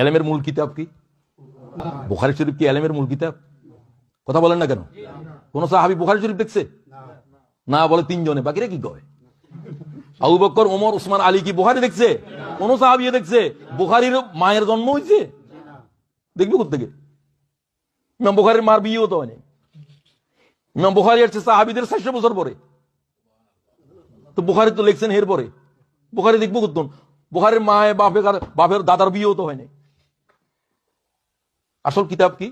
এলেমের মূল কিতাব কি? বুখারী শরীফ কি এলেমের মূল কিতাব? কথা বলেন না কেন? কোন সাহাবী বুখারী শরীফ দেখছে না? বলে তিনজনে, বাকিরা কি কয়? আবু বকর, ওমর, উসমান, আলী কি বুখারী দেখছে? কোন সাহাবী দেখছে? বুখারীর মায়ের জন্ম হয়েছে, দেখবে কোথেকে? ইমাম বুখারীর মার বিয়েও তো হয়নি। ইমাম বুখারী আসছে সাহাবীদের 600 বছর পরে, তো বুখারী তো লিখছেন এর পরে। বুখারী দেখবো কোথা? বুখারীর মায়ের বাপের দাদার বিয়েও তো হয়নি। আসল কিতাব কি?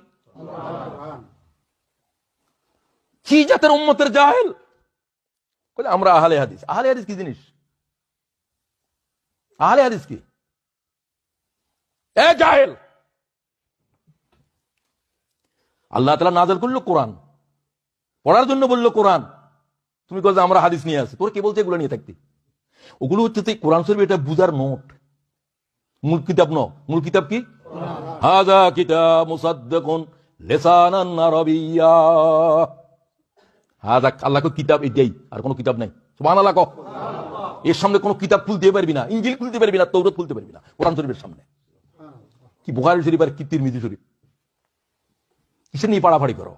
কি জাতের উম্মতের জাহেল? বলে আমরা আহলে হাদিস। আহলে হাদিস কি জিনিস? আহলে হাদিস কি? এ জাহেল! আল্লাহ তাআলা নাযিল করলো কোরআন, পড়ার জন্য বললো কোরআন। তুমি বলছো আমরা হাদিস নিয়ে আসি। তোর কে বলছে এগুলো নিয়ে থাকতে? ওগুলো হচ্ছে কোরআন শরীফ, এটা বুঝার নোট, মূল কিতাব ন। মূল কিতাব কি? হাযা কিতাব মুসাদ্দিকুন লিসানান আরাবিয়্যা। হাযা আল্লাহর কিতাব, এটাই, আর কোনো কিতাব নাই। সুবহানাল্লাহ কও। এর সামনে কোনো কিতাব খুলতে পারবি না, ইনজিল খুলতে পারবি না, তাওরাত খুলতে পারবি না কোরআন শরীফের সামনে। কি বুখারী শরীফ আর কি তিরমিজি শরীফ? কিসের নিয়ে পাড়াপাড়ি করো?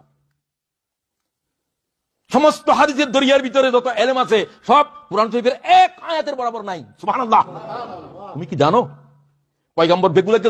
সমস্ত হাদিসের দরিয়ার ভিতরে যত এলেম আছে সব কোরআন শরীফের এক আয়াতের বরাবর নাই। সুবহানাল্লাহ। তুমি কি জানো পয়গম্বর বেগুলাকে